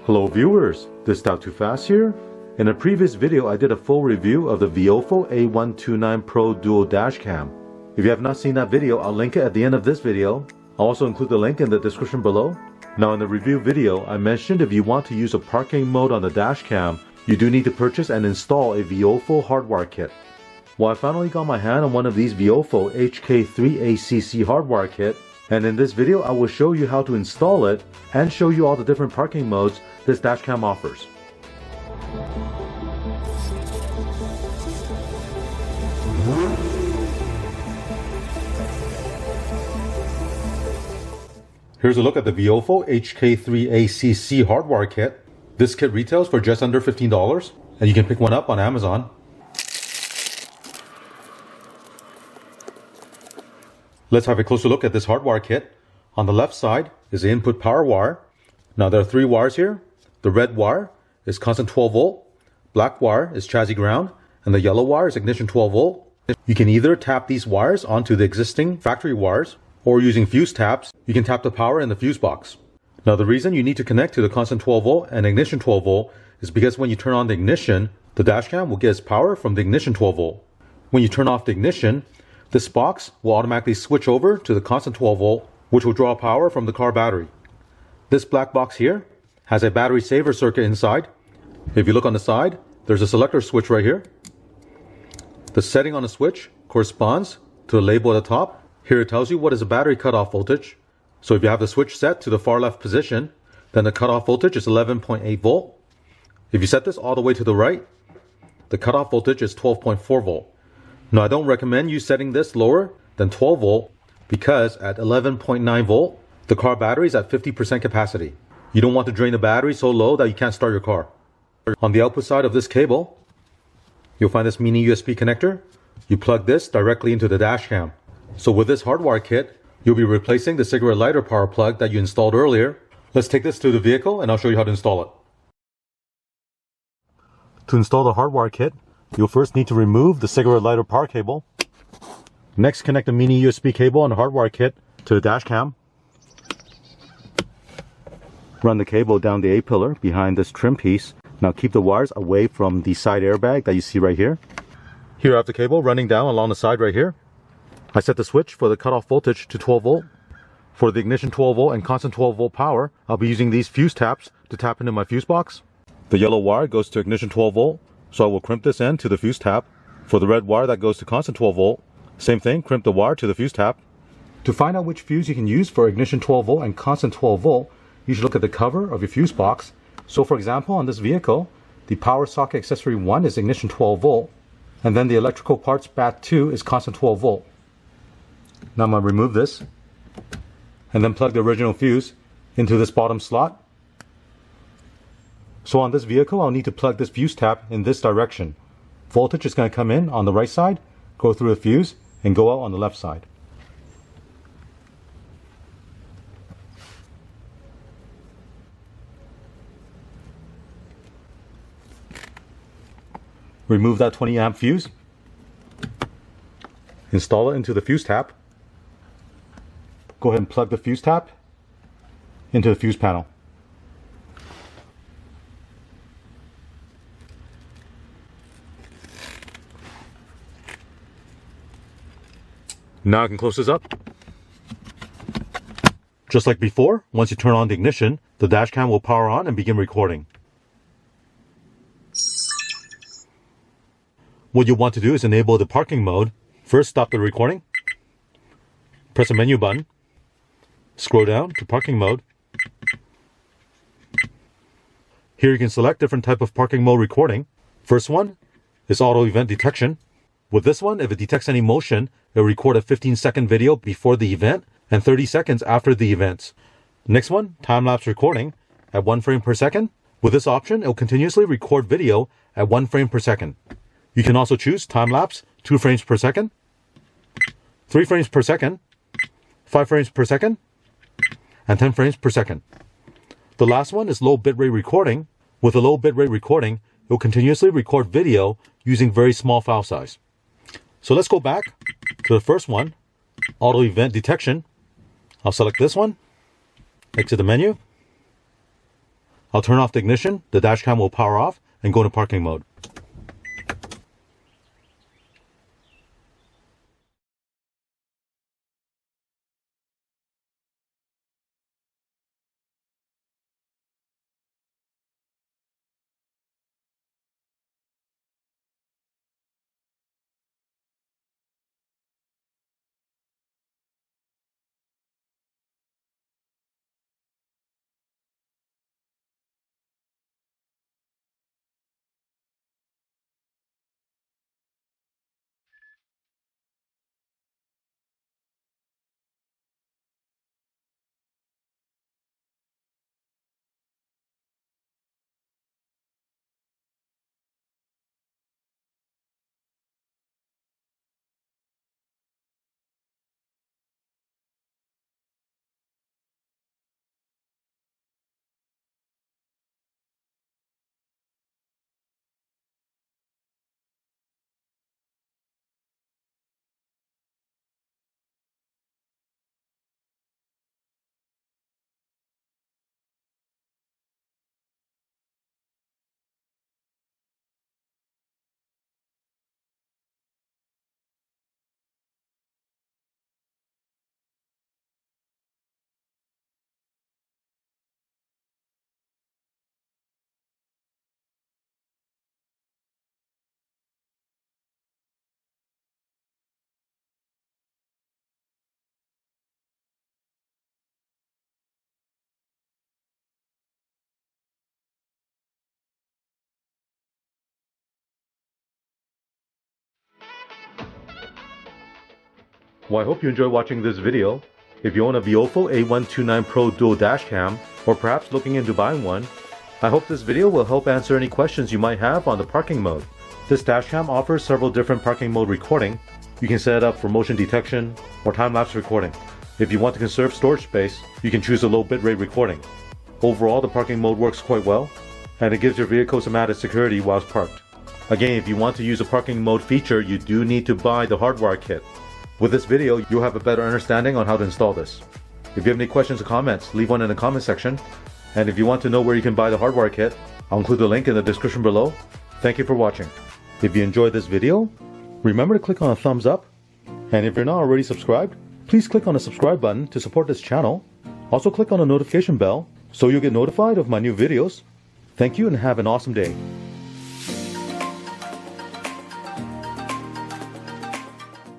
Hello viewers, this is Too Fast here. In a previous video I did a full review of the VIOFO A129 Pro Dual Dashcam. If you have not seen that video, I'll link it at the end of this video. I'll also include the link in the description below. Now in the review video, I mentioned if you want to use a parking mode on the dashcam, you do need to purchase and install a VIOFO Hardwire Kit. Well, I finally got my hand on one of these VIOFO HK3ACC Hardwire Kit, and in this video I will show you how to install it and show you all the different parking modes this dashcam offers. Here's a look at the VIOFO HK3ACC Hardwire Kit. This kit retails for just under $15, and you can pick one up on Amazon. Let's have a closer look at this hardwire kit. On the left side is the input power wire. Now there are three wires here. The red wire is constant 12 volt, black wire is chassis ground, and the yellow wire is ignition 12 volt. You can either tap these wires onto the existing factory wires, or using fuse taps, you can tap the power in the fuse box. Now the reason you need to connect to the constant 12 volt and ignition 12 volt is because when you turn on the ignition, the dashcam will get its power from the ignition 12 volt. When you turn off the ignition, this box will automatically switch over to the constant 12 volt, which will draw power from the car battery. This black box here has a battery saver circuit inside. If you look on the side, there's a selector switch right here. The setting on the switch corresponds to the label at the top. Here it tells you what is the battery cutoff voltage. So if you have the switch set to the far left position, then the cutoff voltage is 11.8 volt. If you set this all the way to the right, the cutoff voltage is 12.4 volt. Now I don't recommend you setting this lower than 12 volt because at 11.9 volt, the car battery is at 50% capacity. You don't want to drain the battery so low that you can't start your car. On the output side of this cable, you'll find this mini USB connector. You plug this directly into the dashcam. So with this hardwire kit, you'll be replacing the cigarette lighter power plug that you installed earlier. Let's take this to the vehicle and I'll show you how to install it. To install the hardwire kit, you'll first need to remove the cigarette lighter power cable. Next, connect the mini USB cable on the hardwire kit to the dashcam. Run the cable down the A-pillar behind this trim piece. Now keep the wires away from the side airbag that you see right here. Here I have the cable running down along the side right here. I set the switch for the cutoff voltage to 12 volt. For the ignition 12 volt and constant 12 volt power, I'll be using these fuse taps to tap into my fuse box. The yellow wire goes to ignition 12 volt, so I will crimp this end to the fuse tap. For the red wire that goes to constant 12 volt, same thing, crimp the wire to the fuse tap. To find out which fuse you can use for ignition 12 volt and constant 12 volt, you should look at the cover of your fuse box. So for example, on this vehicle, the power socket accessory 1 is ignition 12 volt, and then the electrical parts bat 2 is constant 12 volt. Now I'm going to remove this and then plug the original fuse into this bottom slot. So on this vehicle, I'll need to plug this fuse tap in this direction. Voltage is going to come in on the right side, go through the fuse, and go out on the left side. Remove that 20 amp fuse. Install it into the fuse tap. Go ahead and plug the fuse tap into the fuse panel. Now I can close this up. Just like before, once you turn on the ignition, the dashcam will power on and begin recording. What you want to do is enable the parking mode. First, stop the recording. Press the menu button. Scroll down to parking mode. Here you can select different type of parking mode recording. First one is auto event detection. With this one, if it detects any motion, it will record a 15-second video before the event and 30 seconds after the events. Next one, time-lapse recording at 1 frame per second. With this option, it will continuously record video at 1 frame per second. You can also choose time-lapse 2 frames per second, 3 frames per second, 5 frames per second, and 10 frames per second. The last one is low bitrate recording. With a low bitrate recording, it will continuously record video using very small file size. So let's go back to the first one, auto event detection. I'll select this one, exit the menu. I'll turn off the ignition, the dash cam will power off and go into parking mode. Well, I hope you enjoyed watching this video. If you own a VIOFO A129 Pro Dual Dashcam, or perhaps looking into buying one, I hope this video will help answer any questions you might have on the parking mode. This dashcam offers several different parking mode recording. You can set it up for motion detection or time-lapse recording. If you want to conserve storage space, you can choose a low bitrate recording. Overall, the parking mode works quite well, and it gives your vehicle some added security whilst parked. Again, if you want to use a parking mode feature, you do need to buy the Hardwire Kit. With this video, you'll have a better understanding on how to install this. If you have any questions or comments, leave one in the comment section. And if you want to know where you can buy the Hardwire Kit, I'll include the link in the description below. Thank you for watching. If you enjoyed this video, remember to click on a thumbs up. And if you're not already subscribed, please click on the subscribe button to support this channel. Also click on the notification bell so you'll get notified of my new videos. Thank you and have an awesome day.